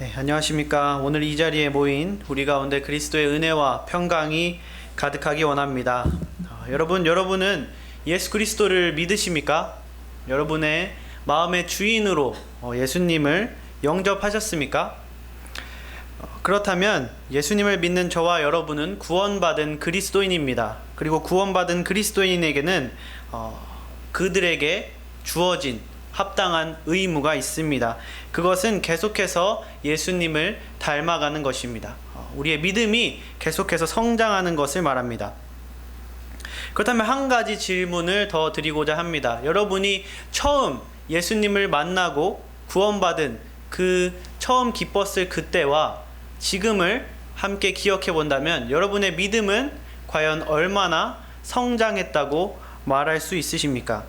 네, 안녕하십니까. 오늘 이 자리에 모인 우리 가운데 그리스도의 은혜와 평강이 가득하기 원합니다. 여러분은 예수 그리스도를 믿으십니까? 여러분의 마음의 주인으로 예수님을 영접하셨습니까? 그렇다면 예수님을 믿는 저와 여러분은 구원받은 그리스도인입니다. 그리고 구원받은 그리스도인에게는 그들에게 주어진 합당한 의무가 있습니다. 그것은 계속해서 예수님을 닮아가는 것입니다. 우리의 믿음이 계속해서 성장하는 것을 말합니다. 그렇다면 한 가지 질문을 더 드리고자 합니다. 여러분이 처음 예수님을 만나고 구원받은 그 처음 기뻤을 그때와 지금을 함께 기억해 본다면 여러분의 믿음은 과연 얼마나 성장했다고 말할 수 있으십니까?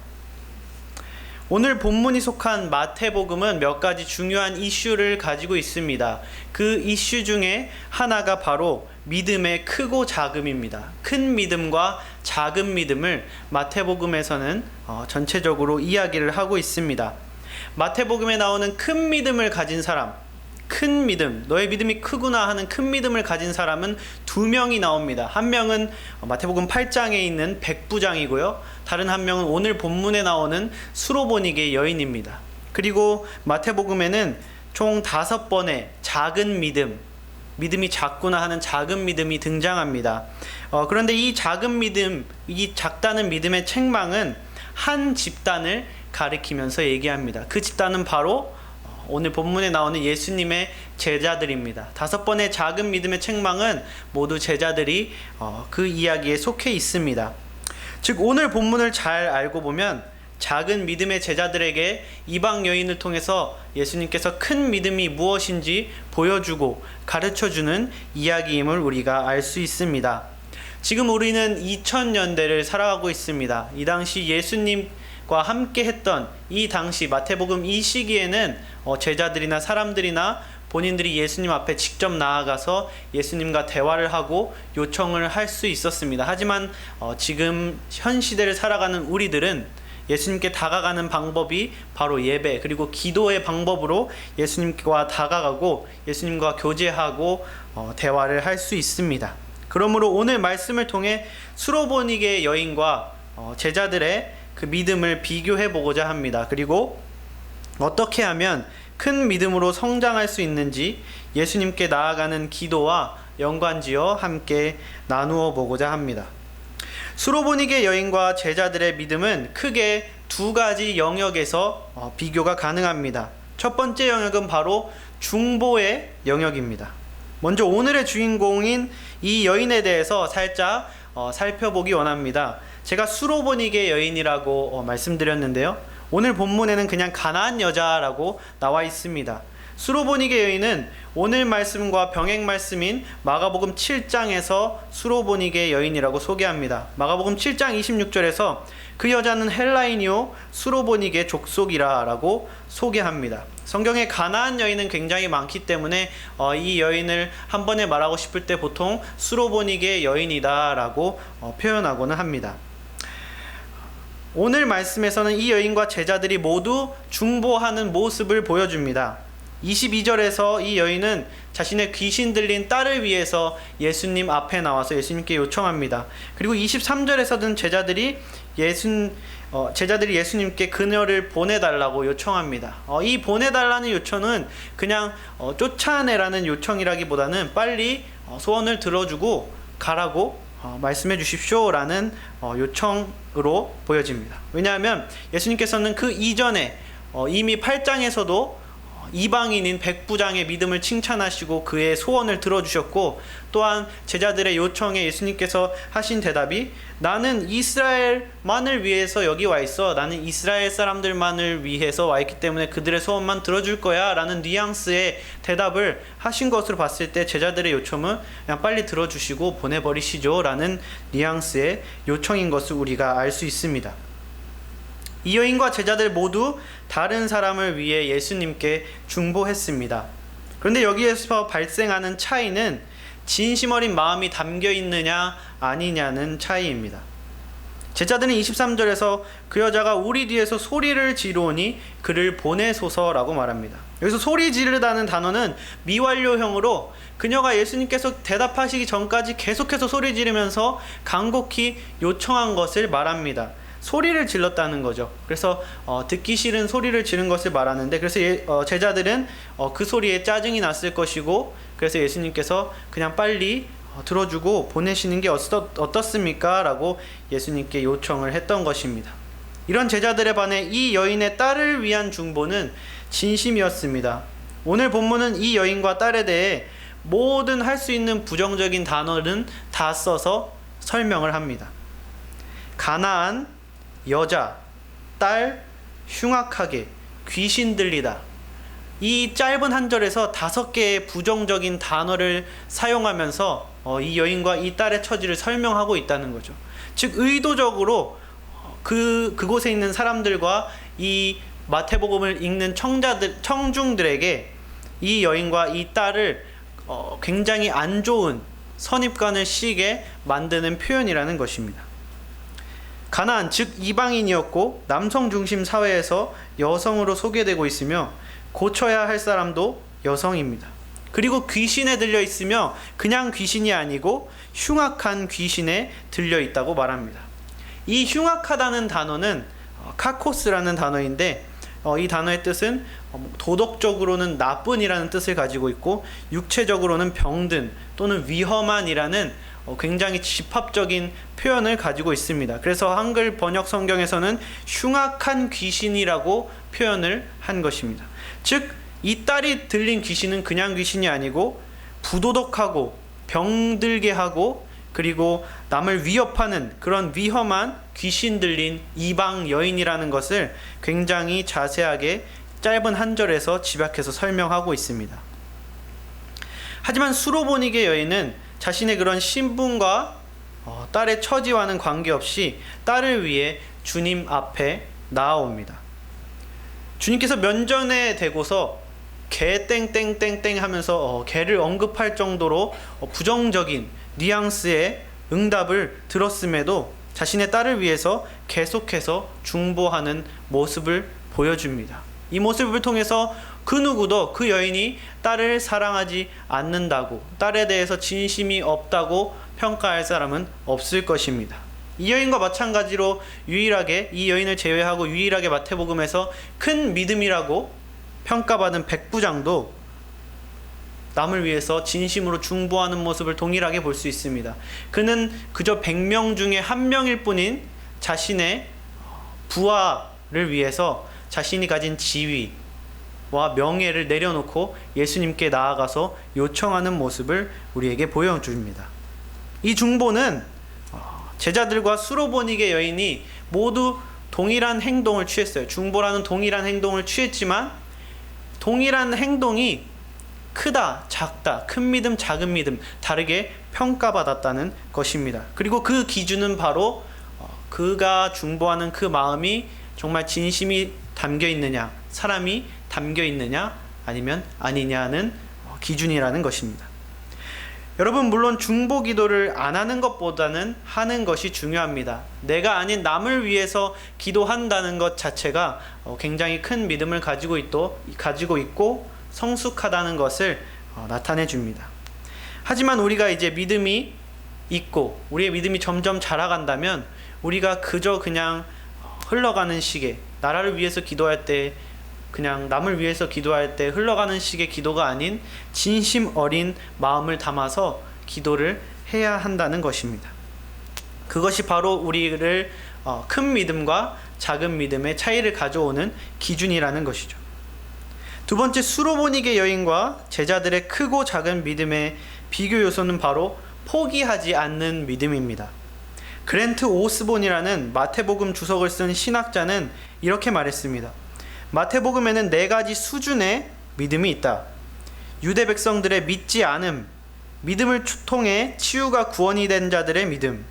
오늘 본문이 속한 마태복음은 몇 가지 중요한 이슈를 가지고 있습니다. 그 이슈 중에 하나가 바로 믿음의 크고 작음입니다. 큰 믿음과 작은 믿음을 마태복음에서는 전체적으로 이야기를 하고 있습니다. 마태복음에 나오는 큰 믿음을 가진 사람, 큰 믿음, 너의 믿음이 크구나 하는 큰 믿음을 가진 사람은 두 명이 나옵니다. 한 명은 마태복음 8장에 있는 백부장이고요. 다른 한 명은 오늘 본문에 나오는 수로보니게 여인입니다. 그리고 마태복음에는 총 5번의 작은 믿음, 믿음이 작구나 하는 작은 믿음이 등장합니다. 그런데 이 작은 믿음, 이 작다는 믿음의 책망은 한 집단을 가리키면서 얘기합니다. 그 집단은 바로 오늘 본문에 나오는 예수님의 제자들입니다. 5번의 작은 믿음의 책망은 모두 제자들이 그 이야기에 속해 있습니다. 즉 오늘 본문을 잘 알고 보면 작은 믿음의 제자들에게 이방 여인을 통해서 예수님께서 큰 믿음이 무엇인지 보여주고 가르쳐주는 이야기임을 우리가 알 수 있습니다. 지금 우리는 2000년대를 살아가고 있습니다. 이 당시 예수님과 함께 했던 이 당시 마태복음 이 시기에는 제자들이나 사람들이나 본인들이 예수님 앞에 직접 나아가서 예수님과 대화를 하고 요청을 할 수 있었습니다. 하지만 지금 현 시대를 살아가는 우리들은 예수님께 다가가는 방법이 바로 예배 그리고 기도의 방법으로 예수님과 다가가고 예수님과 교제하고 대화를 할 수 있습니다. 그러므로 오늘 말씀을 통해 수로보니게 여인과 제자들의 그 믿음을 비교해 보고자 합니다. 그리고 어떻게 하면 큰 믿음으로 성장할 수 있는지 예수님께 나아가는 기도와 연관지어 함께 나누어 보고자 합니다. 수로보니게 여인과 제자들의 믿음은 크게 두 가지 영역에서 비교가 가능합니다. 첫 번째 영역은 바로 중보의 영역입니다. 먼저 오늘의 주인공인 이 여인에 대해서 살짝 살펴보기 원합니다. 제가 수로보니게 여인이라고 말씀드렸는데요. 오늘 본문에는 그냥 가나안 여자라고 나와 있습니다. 수로보니게 여인은 오늘 말씀과 병행 말씀인 마가복음 7장에서 수로보니게 여인이라고 소개합니다. 마가복음 7장 26절에서 그 여자는 헬라인이요 수로보니게 족속이라 라고 소개합니다. 성경에 가나안 여인은 굉장히 많기 때문에 이 여인을 한 번에 말하고 싶을 때 보통 수로보니게 여인이다 라고 표현하고는 합니다. 오늘 말씀에서는 이 여인과 제자들이 모두 중보하는 모습을 보여줍니다. 22절에서 이 여인은 자신의 귀신 들린 딸을 위해서 예수님 앞에 나와서 예수님께 요청합니다. 그리고 23절에서는 제자들이 예수님께 그녀를 보내달라고 요청합니다. 이 보내달라는 요청은 그냥 쫓아내라는 요청이라기보다는 빨리 소원을 들어주고 가라고 말씀해 주십시오 라는 요청으로 보여집니다. 왜냐하면 예수님께서는 그 이전에 이미 8장에서도 이방인인 백부장의 믿음을 칭찬하시고 그의 소원을 들어주셨고, 또한 제자들의 요청에 예수님께서 하신 대답이 나는 이스라엘만을 위해서 여기 와 있어, 나는 이스라엘 사람들만을 위해서 와 있기 때문에 그들의 소원만 들어줄 거야 라는 뉘앙스의 대답을 하신 것으로 봤을 때 제자들의 요청은 그냥 빨리 들어주시고 보내버리시죠 라는 뉘앙스의 요청인 것을 우리가 알 수 있습니다. 이 여인과 제자들 모두 다른 사람을 위해 예수님께 중보했습니다. 그런데 여기에서 발생하는 차이는 진심 어린 마음이 담겨 있느냐 아니냐는 차이입니다. 제자들은 23절에서 그 여자가 우리 뒤에서 소리를 지르오니 그를 보내소서라고 말합니다. 여기서 소리 지르다는 단어는 미완료형으로 그녀가 예수님께서 대답하시기 전까지 계속해서 소리 지르면서 간곡히 요청한 것을 말합니다. 소리를 질렀다는 거죠. 그래서 듣기 싫은 소리를 지른 것을 말하는데, 그래서 제자들은 그 소리에 짜증이 났을 것이고, 그래서 예수님께서 그냥 빨리 들어주고 보내시는 게 어떻습니까? 라고 예수님께 요청을 했던 것입니다. 이런 제자들에 반해 이 여인의 딸을 위한 중보는 진심이었습니다. 오늘 본문은 이 여인과 딸에 대해 모든 할 수 있는 부정적인 단어는 다 써서 설명을 합니다. 가나안, 여자, 딸, 흉악하게, 귀신 들리다. 이 짧은 한 절에서 5개의 부정적인 단어를 사용하면서 이 여인과 이 딸의 처지를 설명하고 있다는 거죠. 즉 의도적으로 그곳에 있는 사람들과 이 마태복음을 읽는 청중들에게 이 여인과 이 딸을 굉장히 안 좋은 선입관을 씌게 만드는 표현이라는 것입니다. 가나안, 즉 이방인이었고 남성 중심 사회에서 여성으로 소개되고 있으며 고쳐야 할 사람도 여성입니다. 그리고 귀신에 들려 있으며 그냥 귀신이 아니고 흉악한 귀신에 들려 있다고 말합니다. 이 흉악하다는 단어는 카코스라는 단어인데, 이 단어의 뜻은 도덕적으로는 나쁜이라는 뜻을 가지고 있고, 육체적으로는 병든 또는 위험한이라는 굉장히 집합적인 표현을 가지고 있습니다. 그래서 한글 번역 성경에서는 흉악한 귀신이라고 표현을 한 것입니다. 즉 이 딸이 들린 귀신은 그냥 귀신이 아니고 부도덕하고 병들게 하고 그리고 남을 위협하는 그런 위험한 귀신 들린 이방 여인이라는 것을 굉장히 자세하게 짧은 한 절에서 집약해서 설명하고 있습니다. 하지만 수로보니게 여인은 자신의 그런 신분과 딸의 처지와는 관계없이 딸을 위해 주님 앞에 나아옵니다. 주님께서 면전에 대고서 개 땡땡땡땡 하면서 개를 언급할 정도로 부정적인 뉘앙스의 응답을 들었음에도 자신의 딸을 위해서 계속해서 중보하는 모습을 보여줍니다. 이 모습을 통해서 그 누구도 그 여인이 딸을 사랑하지 않는다고, 딸에 대해서 진심이 없다고 평가할 사람은 없을 것입니다. 이 여인과 마찬가지로 유일하게, 이 여인을 제외하고 유일하게 마태복음에서 큰 믿음이라고 평가받은 백부장도 남을 위해서 진심으로 중보하는 모습을 동일하게 볼 수 있습니다. 그는 그저 100명 중에 1명일 뿐인 자신의 부하를 위해서 자신이 가진 지위와 명예를 내려놓고 예수님께 나아가서 요청하는 모습을 우리에게 보여줍니다. 이 중보는 제자들과 수로보니게 여인이 모두 동일한 행동을 취했어요. 중보라는 동일한 행동을 취했지만 동일한 행동이 크다, 작다, 큰 믿음, 작은 믿음 다르게 평가받았다는 것입니다. 그리고 그 기준은 바로 그가 중보하는 그 마음이 정말 진심이 담겨 있느냐, 사람이 담겨 있느냐 아니면 아니냐는 기준이라는 것입니다. 여러분, 물론 중보 기도를 안 하는 것보다는 하는 것이 중요합니다. 내가 아닌 남을 위해서 기도한다는 것 자체가 굉장히 큰 믿음을 가지고 있고 성숙하다는 것을 나타내 줍니다. 하지만 우리가 이제 믿음이 있고 우리의 믿음이 점점 자라간다면 우리가 그냥 흘러가는 식의, 나라를 위해서 기도할 때 그냥 남을 위해서 기도할 때 흘러가는 식의 기도가 아닌 진심 어린 마음을 담아서 기도를 해야 한다는 것입니다. 그것이 바로 우리를 큰 믿음과 작은 믿음의 차이를 가져오는 기준이라는 것이죠. 두 번째, 수로보니게 여인과 제자들의 크고 작은 믿음의 비교 요소는 바로 포기하지 않는 믿음입니다. 그랜트 오스본이라는 마태복음 주석을 쓴 신학자는 이렇게 말했습니다. 마태복음에는 4가지 수준의 믿음이 있다. 유대 백성들의 믿지 않음, 믿음을 통해 치유가 구원이 된 자들의 믿음,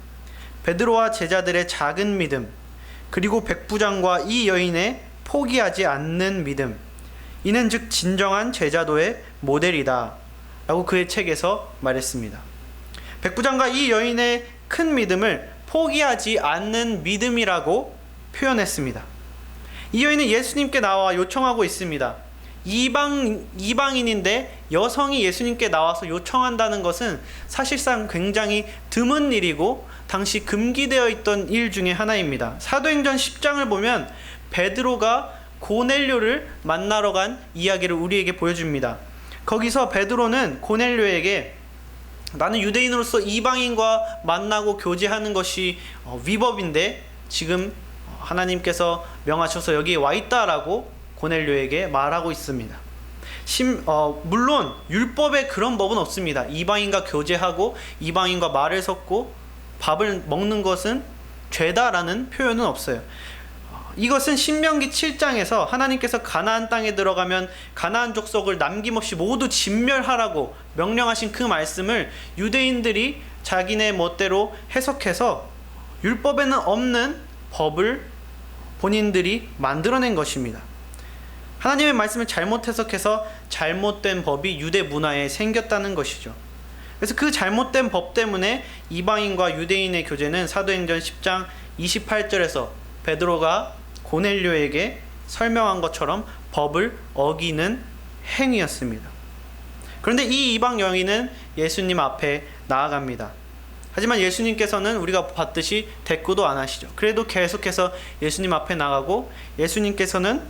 베드로와 제자들의 작은 믿음, 그리고 백부장과 이 여인의 포기하지 않는 믿음. 이는 즉 진정한 제자도의 모델이다 라고 그의 책에서 말했습니다. 백부장과 이 여인의 큰 믿음을 포기하지 않는 믿음이라고 표현했습니다. 이 여인은 예수님께 나와 요청하고 있습니다. 이방인인데 여성이 예수님께 나와서 요청한다는 것은 사실상 굉장히 드문 일이고 당시 금기되어 있던 일 중에 하나입니다. 사도행전 10장을 보면 베드로가 고넬료를 만나러 간 이야기를 우리에게 보여줍니다. 거기서 베드로는 고넬료에게 나는 유대인으로서 이방인과 만나고 교제하는 것이 위법인데 지금 하나님께서 명하셔서 여기에 와 있다라고 고넬료에게 말하고 있습니다. 물론 율법에 그런 법은 없습니다. 이방인과 교제하고 이방인과 말을 섞고 밥을 먹는 것은 죄다라는 표현은 없어요. 이것은 신명기 7장에서 하나님께서 가나안 땅에 들어가면 가나안 족속을 남김없이 모두 진멸하라고 명령하신 그 말씀을 유대인들이 자기네 멋대로 해석해서 율법에는 없는 법을 본인들이 만들어낸 것입니다. 하나님의 말씀을 잘못 해석해서 잘못된 법이 유대 문화에 생겼다는 것이죠. 그래서 그 잘못된 법 때문에 이방인과 유대인의 교제는 사도행전 10장 28절에서 베드로가 고넬료에게 설명한 것처럼 법을 어기는 행위였습니다. 그런데 이 이방 여인은 예수님 앞에 나아갑니다. 하지만 예수님께서는 우리가 봤듯이 대꾸도 안 하시죠. 그래도 계속해서 예수님 앞에 나가고 예수님께서는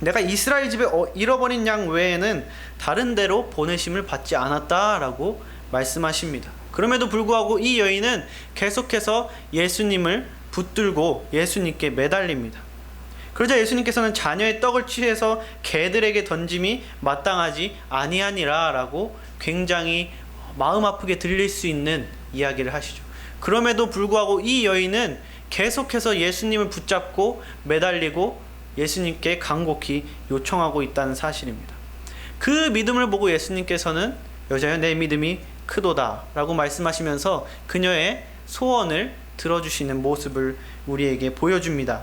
내가 이스라엘 집에 잃어버린 양 외에는 다른 데로 보내심을 받지 않았다라고 말씀하십니다. 그럼에도 불구하고 이 여인은 계속해서 예수님을 붙들고 예수님께 매달립니다. 그러자 예수님께서는 자녀의 떡을 취해서 개들에게 던짐이 마땅하지 아니하니라 라고 굉장히 마음 아프게 들릴 수 있는 이야기를 하시죠. 그럼에도 불구하고 이 여인은 계속해서 예수님을 붙잡고 매달리고 예수님께 간곡히 요청하고 있다는 사실입니다. 그 믿음을 보고 예수님께서는 여자여 내 믿음이 크도다 라고 말씀하시면서 그녀의 소원을 들어주시는 모습을 우리에게 보여줍니다.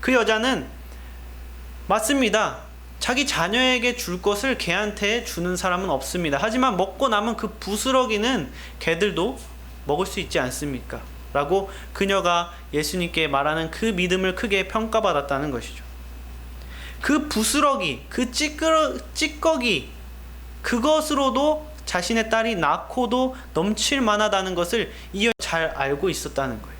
그 여자는 맞습니다. 자기 자녀에게 줄 것을 개한테 주는 사람은 없습니다. 하지만 먹고 남은 그 부스러기는 개들도 먹을 수 있지 않습니까? 라고 그녀가 예수님께 말하는 그 믿음을 크게 평가받았다는 것이죠. 그 부스러기, 그 찌꺼기, 그것으로도 자신의 딸이 낳고도 넘칠 만하다는 것을 이 여인은 잘 알고 있었다는 거예요.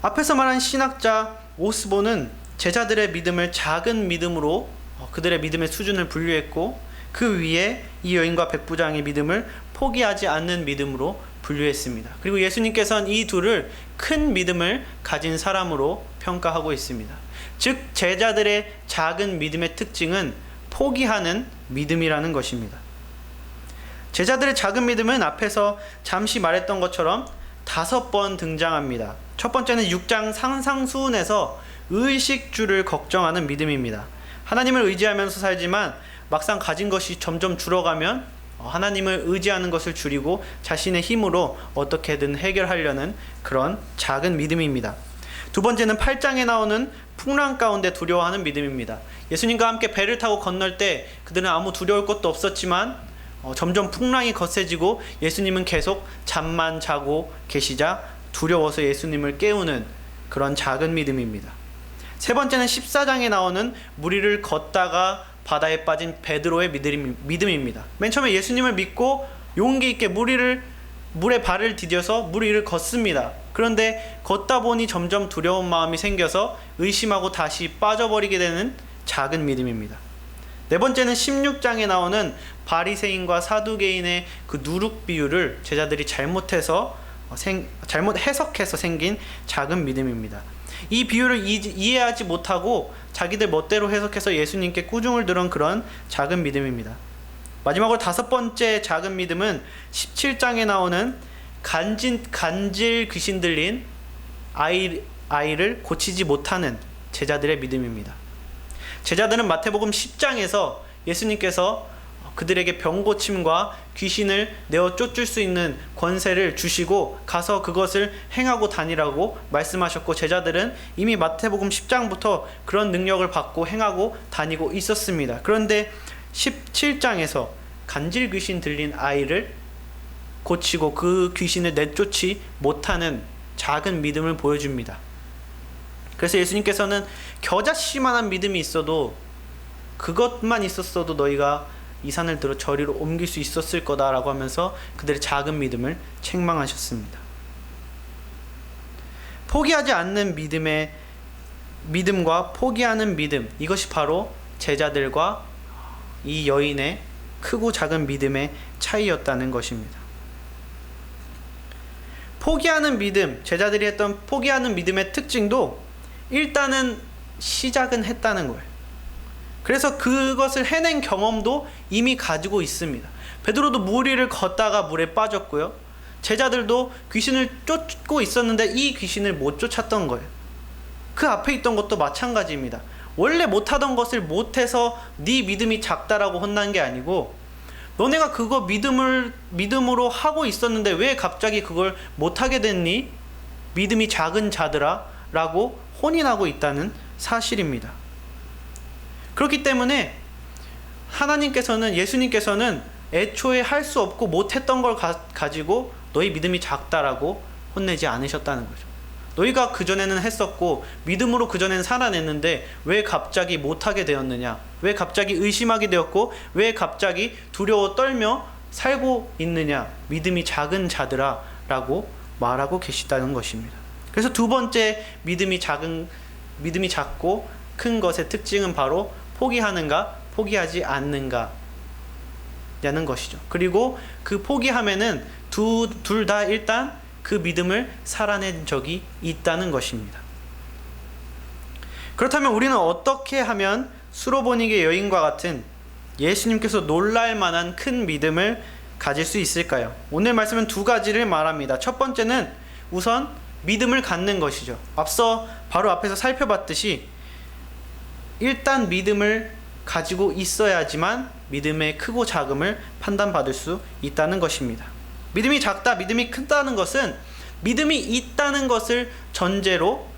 앞에서 말한 신학자 오스본은 제자들의 믿음을 작은 믿음으로 그들의 믿음의 수준을 분류했고 그 위에 이 여인과 백부장의 믿음을 포기하지 않는 믿음으로 분류했습니다. 그리고 예수님께서는 이 둘을 큰 믿음을 가진 사람으로 평가하고 있습니다. 즉 제자들의 작은 믿음의 특징은 포기하는 믿음이라는 것입니다. 제자들의 작은 믿음은 앞에서 잠시 말했던 것처럼 5번 등장합니다. 첫 번째는 6장 상상수훈에서 의식주를 걱정하는 믿음입니다. 하나님을 의지하면서 살지만 막상 가진 것이 점점 줄어가면 하나님을 의지하는 것을 줄이고 자신의 힘으로 어떻게든 해결하려는 그런 작은 믿음입니다. 두 번째는 8장에 나오는 풍랑 가운데 두려워하는 믿음입니다. 예수님과 함께 배를 타고 건널 때 그들은 아무 두려울 것도 없었지만 점점 풍랑이 거세지고 예수님은 계속 잠만 자고 계시자 두려워서 예수님을 깨우는 그런 작은 믿음입니다. 세 번째는 14장에 나오는 물 위를 걷다가 바다에 빠진 베드로의 믿음입니다. 맨 처음에 예수님을 믿고 용기 있게 물에 발을 디뎌서 물 위를 걷습니다. 그런데 걷다 보니 점점 두려운 마음이 생겨서 의심하고 다시 빠져버리게 되는 작은 믿음입니다. 네 번째는 16장에 나오는 바리새인과 사두개인의 그 누룩 비유를 제자들이 잘못 해석해서 생긴 작은 믿음입니다. 이 비유를 이해하지 못하고 자기들 멋대로 해석해서 예수님께 꾸중을 들은 그런 작은 믿음입니다. 마지막으로 5번째 작은 믿음은 17장에 나오는 간질 귀신 들린 아이를 고치지 못하는 제자들의 믿음입니다. 제자들은 마태복음 10장에서 예수님께서 그들에게 병고침과 귀신을 내어 쫓을 수 있는 권세를 주시고 가서 그것을 행하고 다니라고 말씀하셨고 제자들은 이미 마태복음 10장부터 그런 능력을 받고 행하고 다니고 있었습니다. 그런데 17장에서 간질 귀신 들린 아이를 고치고 그 귀신을 내쫓지 못하는 작은 믿음을 보여줍니다. 그래서 예수님께서는 겨자씨만한 믿음이 있어도, 그것만 있었어도 너희가 이 산을 들어 저리로 옮길 수 있었을 거다라고 하면서 그들의 작은 믿음을 책망하셨습니다. 포기하지 않는 믿음과 포기하는 믿음, 이것이 바로 제자들과 이 여인의 크고 작은 믿음의 차이였다는 것입니다. 포기하는 믿음, 제자들이 했던 포기하는 믿음의 특징도 일단은 시작은 했다는 거예요. 그래서 그것을 해낸 경험도 이미 가지고 있습니다. 베드로도 물 위를 걷다가 물에 빠졌고요. 제자들도 귀신을 쫓고 있었는데 이 귀신을 못 쫓았던 거예요. 그 앞에 있던 것도 마찬가지입니다. 원래 못하던 것을 못해서 네 믿음이 작다라고 혼난 게 아니고, 너네가 그거 믿음으로 하고 있었는데 왜 갑자기 그걸 못하게 됐니? 믿음이 작은 자들아 라고 혼인하고 있다는 사실입니다. 그렇기 때문에 예수님께서는 애초에 할 수 없고 못했던 걸 가지고 너희 믿음이 작다라고 혼내지 않으셨다는 거죠. 너희가 그전에는 했었고 믿음으로 그전에는 살아냈는데 왜 갑자기 못하게 되었느냐? 왜 갑자기 의심하게 되었고 왜 갑자기 두려워 떨며 살고 있느냐? 믿음이 작은 자들아 라고 말하고 계시다는 것입니다. 그래서 두 번째 믿음이 작고 큰 것의 특징은 바로 포기하는가 포기하지 않는가 라는 것이죠. 그리고 그 포기함에는 둘 다 일단 그 믿음을 살아낸 적이 있다는 것입니다. 그렇다면 우리는 어떻게 하면 수로보니게 여인과 같은 예수님께서 놀랄 만한 큰 믿음을 가질 수 있을까요? 오늘 말씀은 두 가지를 말합니다. 첫 번째는 우선 믿음을 갖는 것이죠. 바로 앞에서 살펴봤듯이 일단 믿음을 가지고 있어야지만 믿음의 크고 작음을 판단받을 수 있다는 것입니다. 믿음이 작다, 믿음이 크다는 것은 믿음이 있다는 것을 전제로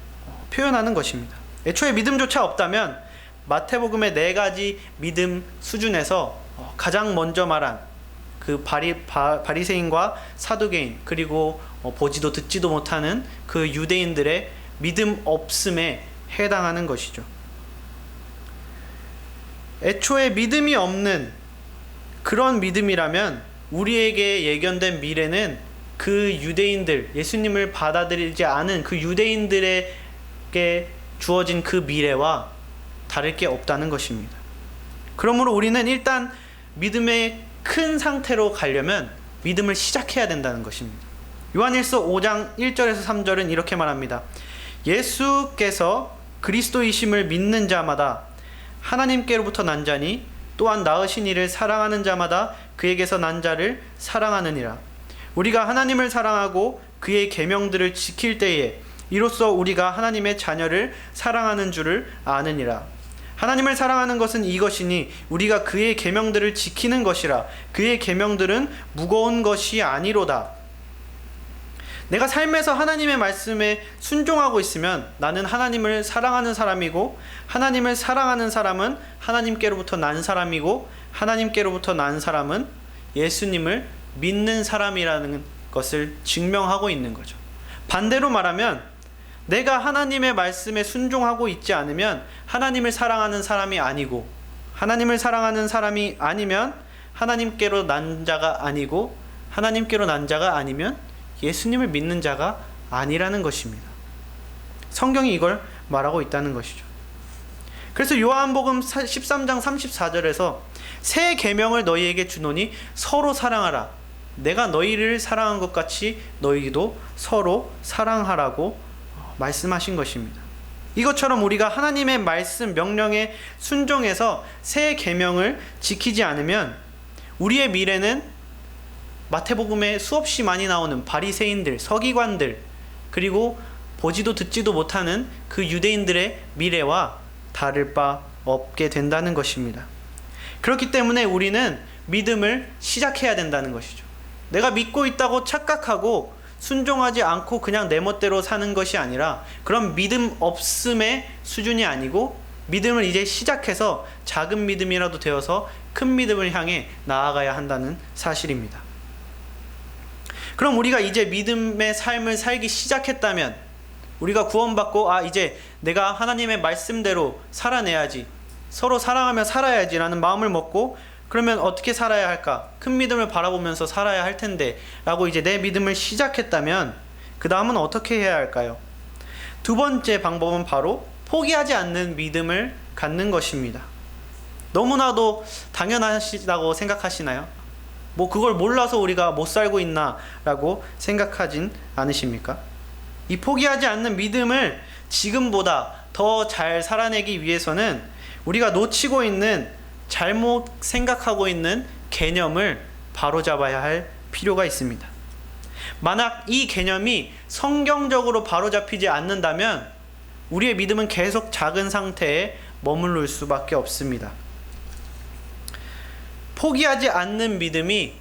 표현하는 것입니다. 애초에 믿음조차 없다면 마태복음의 4가지 믿음 수준에서 가장 먼저 말한 그 바리새인과 사두개인, 그리고 보지도 듣지도 못하는 그 유대인들의 믿음 없음에 해당하는 것이죠. 애초에 믿음이 없는 그런 믿음이라면 우리에게 예견된 미래는 그 유대인들, 예수님을 받아들이지 않은 그 유대인들에게 주어진 그 미래와 다를 게 없다는 것입니다. 그러므로 우리는 일단 믿음의 큰 상태로 가려면 믿음을 시작해야 된다는 것입니다. 요한일서 5장 1절에서 3절은 이렇게 말합니다. 예수께서 그리스도이심을 믿는 자마다 하나님께로부터 난 자니 또한 낳으신 이를 사랑하는 자마다 그에게서 난 자를 사랑하느니라. 우리가 하나님을 사랑하고 그의 계명들을 지킬 때에 이로써 우리가 하나님의 자녀를 사랑하는 줄을 아느니라. 하나님을 사랑하는 것은 이것이니 우리가 그의 계명들을 지키는 것이라. 그의 계명들은 무거운 것이 아니로다. 내가 삶에서 하나님의 말씀에 순종하고 있으면 나는 하나님을 사랑하는 사람이고, 하나님을 사랑하는 사람은 하나님께로부터 난 사람이고, 하나님께로부터 난 사람은 예수님을 믿는 사람이라는 것을 증명하고 있는 거죠. 반대로 말하면 내가 하나님의 말씀에 순종하고 있지 않으면 하나님을 사랑하는 사람이 아니고, 하나님을 사랑하는 사람이 아니면 하나님께로 난 자가 아니고, 하나님께로 난 자가 아니면 예수님을 믿는 자가 아니라는 것입니다. 성경이 이걸 말하고 있다는 것이죠. 그래서 요한복음 13장 34절에서 새 계명을 너희에게 주노니 서로 사랑하라. 내가 너희를 사랑한 것 같이 너희도 서로 사랑하라고 말씀하신 것입니다. 이것처럼 우리가 하나님의 말씀 명령에 순종해서 새 계명을 지키지 않으면 우리의 미래는 마태복음에 수없이 많이 나오는 바리새인들, 서기관들, 그리고 보지도 듣지도 못하는 그 유대인들의 미래와 다를 바 없게 된다는 것입니다. 그렇기 때문에 우리는 믿음을 시작해야 된다는 것이죠. 내가 믿고 있다고 착각하고 순종하지 않고 그냥 내 멋대로 사는 것이 아니라, 그런 믿음 없음의 수준이 아니고 믿음을 이제 시작해서 작은 믿음이라도 되어서 큰 믿음을 향해 나아가야 한다는 사실입니다. 그럼 우리가 이제 믿음의 삶을 살기 시작했다면 우리가 구원받고 이제 내가 하나님의 말씀대로 살아내야지, 서로 사랑하며 살아야지 라는 마음을 먹고, 그러면 어떻게 살아야 할까? 큰 믿음을 바라보면서 살아야 할 텐데 라고 이제 내 믿음을 시작했다면 그 다음은 어떻게 해야 할까요? 두 번째 방법은 바로 포기하지 않는 믿음을 갖는 것입니다. 너무나도 당연하시다고 생각하시나요? 뭐 그걸 몰라서 우리가 못 살고 있나 라고 생각하진 않으십니까? 이 포기하지 않는 믿음을 지금보다 더 잘 살아내기 위해서는 우리가 놓치고 있는, 잘못 생각하고 있는 개념을 바로잡아야 할 필요가 있습니다. 만약 이 개념이 성경적으로 바로잡히지 않는다면 우리의 믿음은 계속 작은 상태에 머무를 수밖에 없습니다. 포기하지 않는 믿음이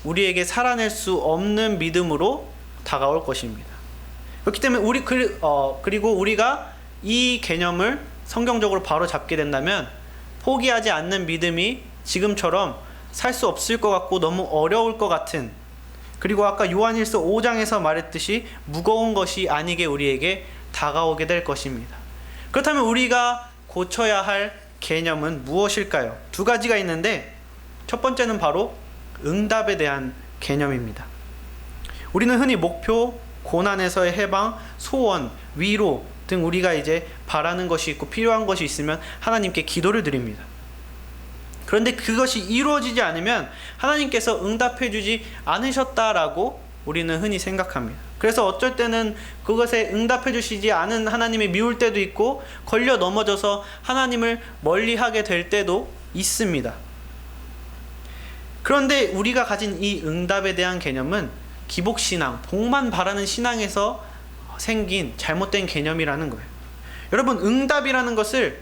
우리에게 살아낼 수 없는 믿음으로 다가올 것입니다. 그렇기 때문에 그리고 우리가 이 개념을 성경적으로 바로 잡게 된다면 포기하지 않는 믿음이 지금처럼 살 수 없을 것 같고 너무 어려울 것 같은, 그리고 아까 요한일서 5장에서 말했듯이 무거운 것이 아니게 우리에게 다가오게 될 것입니다. 그렇다면 우리가 고쳐야 할 개념은 무엇일까요? 두 가지가 있는데 첫 번째는 바로 응답에 대한 개념입니다. 우리는 흔히 목표, 고난에서의 해방, 소원, 위로 등 우리가 이제 바라는 것이 있고 필요한 것이 있으면 하나님께 기도를 드립니다. 그런데 그것이 이루어지지 않으면 하나님께서 응답해 주지 않으셨다라고 우리는 흔히 생각합니다. 그래서 어쩔 때는 그것에 응답해 주시지 않은 하나님이 미울 때도 있고 걸려 넘어져서 하나님을 멀리하게 될 때도 있습니다. 그런데 우리가 가진 이 응답에 대한 개념은 기복신앙, 복만 바라는 신앙에서 생긴 잘못된 개념이라는 거예요. 여러분, 응답이라는 것을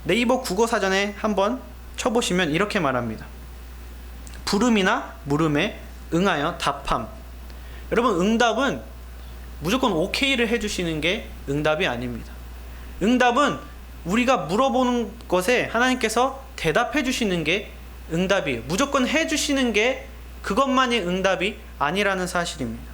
네이버 국어사전에 한번 쳐보시면 이렇게 말합니다. 부름이나 물음에 응하여 답함. 여러분, 응답은 무조건 오케이를 해주시는 게 응답이 아닙니다. 응답은 우리가 물어보는 것에 하나님께서 대답해 주시는 게 응답이에요. 무조건 해주시는 게 그것만이 응답이 아니라는 사실입니다.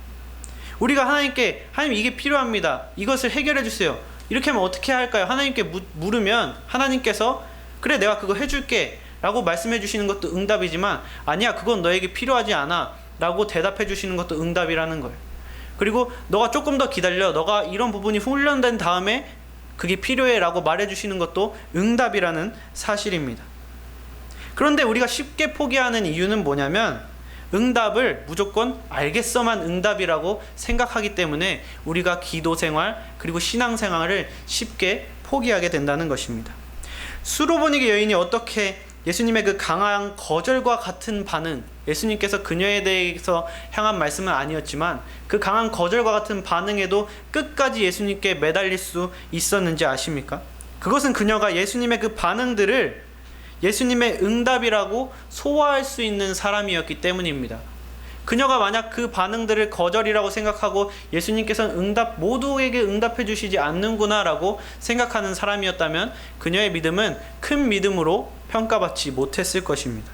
우리가 하나님께, 하나님 이게 필요합니다, 이것을 해결해 주세요, 이렇게 하면 어떻게 할까요? 하나님께 물으면 하나님께서 그래 내가 그거 해줄게 라고 말씀해 주시는 것도 응답이지만, 아니야 그건 너에게 필요하지 않아 라고 대답해 주시는 것도 응답이라는 거예요. 그리고 너가 조금 더 기다려, 너가 이런 부분이 훈련된 다음에 그게 필요해 라고 말해 주시는 것도 응답이라는 사실입니다. 그런데 우리가 쉽게 포기하는 이유는 뭐냐면 응답을 무조건 알겠어만 응답이라고 생각하기 때문에 우리가 기도 생활 그리고 신앙 생활을 쉽게 포기하게 된다는 것입니다. 수로보니게 여인이 어떻게 예수님의 그 강한 거절과 같은 반응, 예수님께서 그녀에 대해서 향한 말씀은 아니었지만 그 강한 거절과 같은 반응에도 끝까지 예수님께 매달릴 수 있었는지 아십니까? 그것은 그녀가 예수님의 그 반응들을 예수님의 응답이라고 소화할 수 있는 사람이었기 때문입니다. 그녀가 만약 그 반응들을 거절이라고 생각하고 예수님께서는 모두에게 응답해 주시지 않는구나 라고 생각하는 사람이었다면 그녀의 믿음은 큰 믿음으로 평가받지 못했을 것입니다.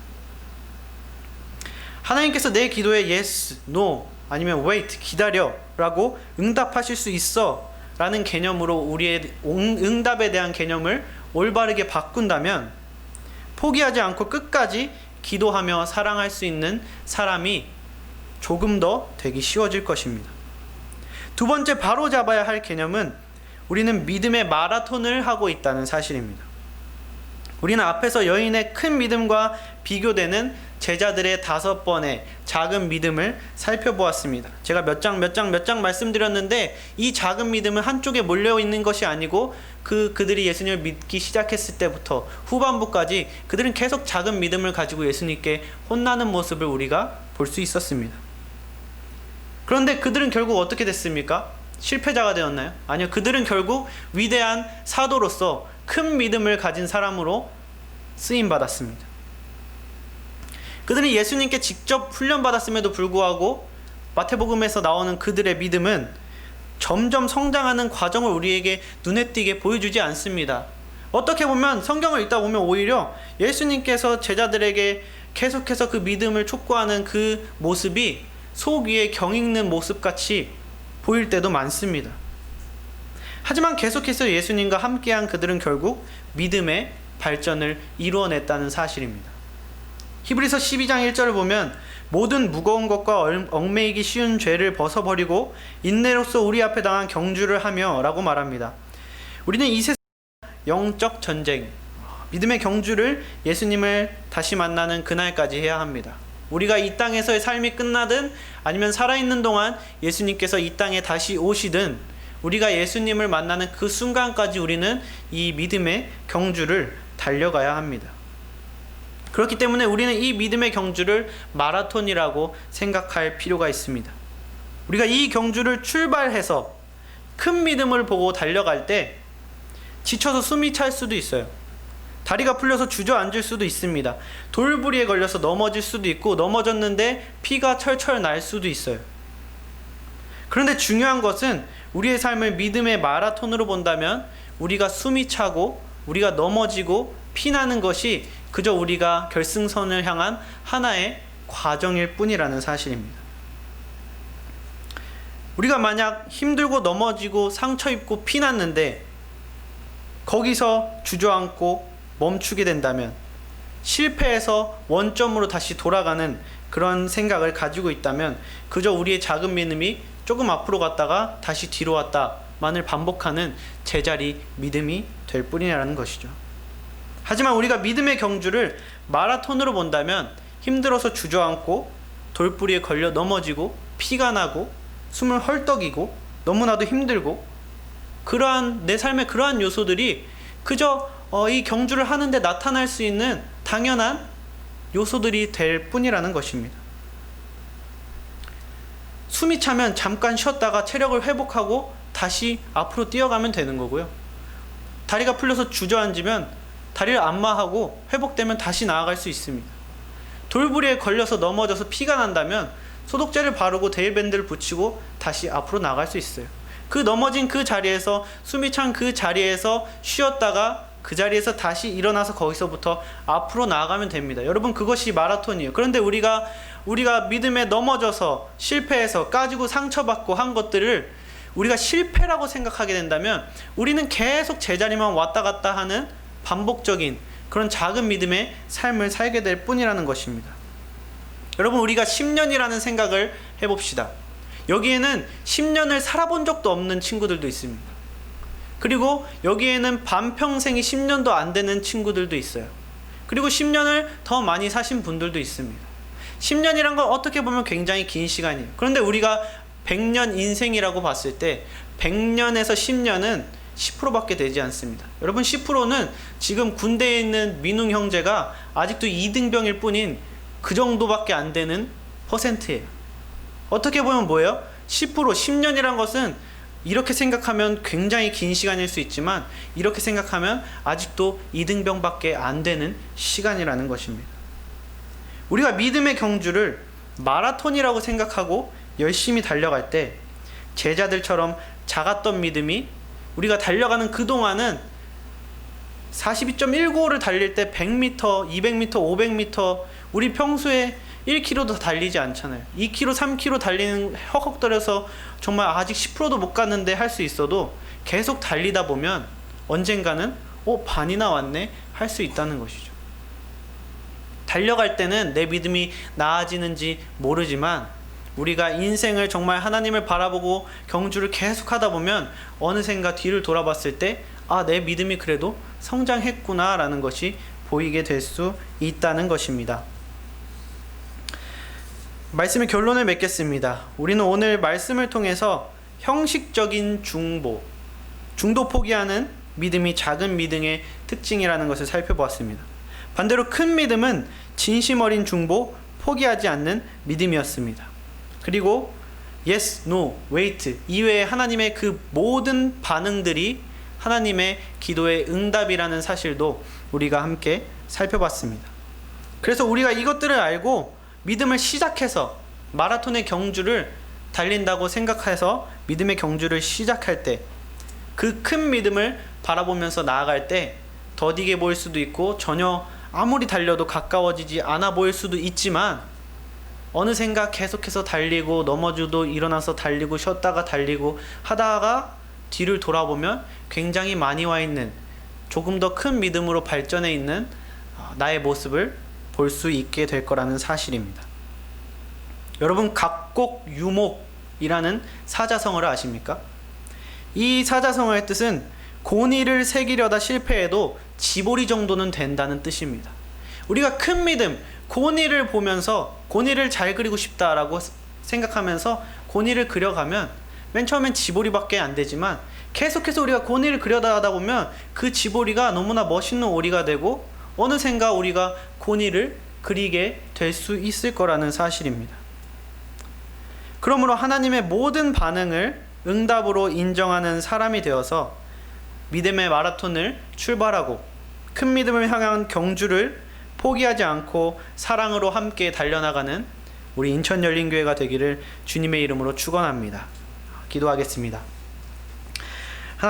하나님께서 내 기도에 yes, no 아니면 wait, 기다려 라고 응답하실 수 있어 라는 개념으로 우리의 응답에 대한 개념을 올바르게 바꾼다면 포기하지 않고 끝까지 기도하며 사랑할 수 있는 사람이 조금 더 되기 쉬워질 것입니다. 두 번째 바로 잡아야 할 개념은 우리는 믿음의 마라톤을 하고 있다는 사실입니다. 우리는 앞에서 여인의 큰 믿음과 비교되는 제자들의 5번의 작은 믿음을 살펴보았습니다. 제가 몇 장 말씀드렸는데 이 작은 믿음은 한쪽에 몰려있는 것이 아니고 그들이 예수님을 믿기 시작했을 때부터 후반부까지 그들은 계속 작은 믿음을 가지고 예수님께 혼나는 모습을 우리가 볼 수 있었습니다. 그런데 그들은 결국 어떻게 됐습니까? 실패자가 되었나요? 아니요. 그들은 결국 위대한 사도로서 큰 믿음을 가진 사람으로 쓰임받았습니다. 그들은 예수님께 직접 훈련받았음에도 불구하고 마태복음에서 나오는 그들의 믿음은 점점 성장하는 과정을 우리에게 눈에 띄게 보여주지 않습니다. 어떻게 보면 성경을 읽다 보면 오히려 예수님께서 제자들에게 계속해서 그 믿음을 촉구하는 그 모습이 속 위에 경 읽는 모습같이 보일 때도 많습니다. 하지만 계속해서 예수님과 함께한 그들은 결국 믿음의 발전을 이루어냈다는 사실입니다. 히브리서 12장 1절을 보면 모든 무거운 것과 얽매이기 쉬운 죄를 벗어버리고 인내로써 우리 앞에 당한 경주를 하며 라고 말합니다. 우리는 이 세상 영적 전쟁, 믿음의 경주를 예수님을 다시 만나는 그날까지 해야 합니다. 우리가 이 땅에서의 삶이 끝나든 아니면 살아있는 동안 예수님께서 이 땅에 다시 오시든 우리가 예수님을 만나는 그 순간까지 우리는 이 믿음의 경주를 달려가야 합니다. 그렇기 때문에 우리는 이 믿음의 경주를 마라톤이라고 생각할 필요가 있습니다. 우리가 이 경주를 출발해서 큰 믿음을 보고 달려갈 때 지쳐서 숨이 찰 수도 있어요. 다리가 풀려서 주저앉을 수도 있습니다. 돌부리에 걸려서 넘어질 수도 있고 넘어졌는데 피가 철철 날 수도 있어요. 그런데 중요한 것은 우리의 삶을 믿음의 마라톤으로 본다면 우리가 숨이 차고 우리가 넘어지고 피나는 것이 그저 우리가 결승선을 향한 하나의 과정일 뿐이라는 사실입니다. 우리가 만약 힘들고 넘어지고 상처 입고 피났는데 거기서 주저앉고 멈추게 된다면 실패해서 원점으로 다시 돌아가는 그런 생각을 가지고 있다면 그저 우리의 작은 믿음이 조금 앞으로 갔다가 다시 뒤로 왔다만을 반복하는 제자리 믿음이 될 뿐이라는 것이죠. 하지만 우리가 믿음의 경주를 마라톤으로 본다면 힘들어서 주저앉고 돌부리에 걸려 넘어지고 피가 나고 숨을 헐떡이고 너무나도 힘들고 그러한 내 삶의 그러한 요소들이 그저 이 경주를 하는데 나타날 수 있는 당연한 요소들이 될 뿐이라는 것입니다. 숨이 차면 잠깐 쉬었다가 체력을 회복하고 다시 앞으로 뛰어가면 되는 거고요. 다리가 풀려서 주저앉으면 다리를 안마하고 회복되면 다시 나아갈 수 있습니다. 돌부리에 걸려서 넘어져서 피가 난다면 소독제를 바르고 데일밴드를 붙이고 다시 앞으로 나갈 수 있어요. 그 넘어진 그 자리에서 숨이 찬 그 자리에서 쉬었다가 그 자리에서 다시 일어나서 거기서부터 앞으로 나아가면 됩니다. 여러분, 그것이 마라톤이에요. 그런데 우리가 믿음에 넘어져서 실패해서 까지고 상처받고 한 것들을 우리가 실패라고 생각하게 된다면 우리는 계속 제자리만 왔다 갔다 하는 반복적인 그런 작은 믿음의 삶을 살게 될 뿐이라는 것입니다. 여러분, 우리가 10년이라는 생각을 해봅시다. 여기에는 10년을 살아본 적도 없는 친구들도 있습니다. 그리고 여기에는 반평생이 10년도 안 되는 친구들도 있어요. 그리고 10년을 더 많이 사신 분들도 있습니다. 10년이란 건 어떻게 보면 굉장히 긴 시간이에요. 그런데 우리가 100년 인생이라고 봤을 때 100년에서 10년은 10%밖에 되지 않습니다. 여러분, 10%는 지금 군대에 있는 민웅 형제가 아직도 2등병일 뿐인 그 정도밖에 안 되는 퍼센트예요. 어떻게 보면 뭐예요? 10%, 10년이란 것은 이렇게 생각하면 굉장히 긴 시간일 수 있지만 이렇게 생각하면 아직도 2등병밖에 안 되는 시간이라는 것입니다. 우리가 믿음의 경주를 마라톤이라고 생각하고 열심히 달려갈 때 제자들처럼 작았던 믿음이 우리가 달려가는 그동안은 42.195를 달릴 때 100m, 200m, 500m 우리 평소에 1km도 달리지 않잖아요. 2km, 3km 달리는 헉헉거려서 정말 아직 10%도 못 갔는데 할 수 있어도 계속 달리다 보면 언젠가는 반이나 왔네 할 수 있다는 것이죠. 달려갈 때는 내 믿음이 나아지는지 모르지만 우리가 인생을 정말 하나님을 바라보고 경주를 계속 하다 보면 어느샌가 뒤를 돌아봤을 때 내 믿음이 그래도 성장했구나 라는 것이 보이게 될 수 있다는 것입니다. 말씀의 결론을 맺겠습니다. 우리는 오늘 말씀을 통해서 형식적인 중도 포기하는 믿음이 작은 믿음의 특징이라는 것을 살펴보았습니다. 반대로 큰 믿음은 진심 어린 중보, 포기하지 않는 믿음이었습니다. 그리고 yes, no, wait 이외에 하나님의 그 모든 반응들이 하나님의 기도의 응답이라는 사실도 우리가 함께 살펴봤습니다. 그래서 우리가 이것들을 알고 믿음을 시작해서 마라톤의 경주를 달린다고 생각해서 믿음의 경주를 시작할 때 그 큰 믿음을 바라보면서 나아갈 때 더디게 보일 수도 있고 전혀 아무리 달려도 가까워지지 않아 보일 수도 있지만 어느샌가 계속해서 달리고 넘어져도 일어나서 달리고 쉬었다가 달리고 하다가 뒤를 돌아보면 굉장히 많이 와 있는, 조금 더 큰 믿음으로 발전해 있는 나의 모습을 볼 수 있게 될 거라는 사실입니다. 여러분, 각곡유목이라는 사자성어를 아십니까? 이 사자성어의 뜻은 고니를 새기려다 실패해도 지보리 정도는 된다는 뜻입니다. 우리가 큰 믿음, 고니를 보면서 고니를 잘 그리고 싶다라고 생각하면서 고니를 그려가면 맨 처음엔 지보리밖에 안 되지만 계속해서 우리가 고니를 그려다 하다 보면 그 지보리가 너무나 멋있는 오리가 되고 어느샌가 우리가 고니를 그리게 될 수 있을 거라는 사실입니다. 그러므로 하나님의 모든 반응을 응답으로 인정하는 사람이 되어서 믿음의 마라톤을 출발하고 큰 믿음을 향한 경주를 포기하지 않고 사랑으로 함께 달려나가는 우리 인천열린교회가 되기를 주님의 이름으로 축원합니다. 기도하겠습니다.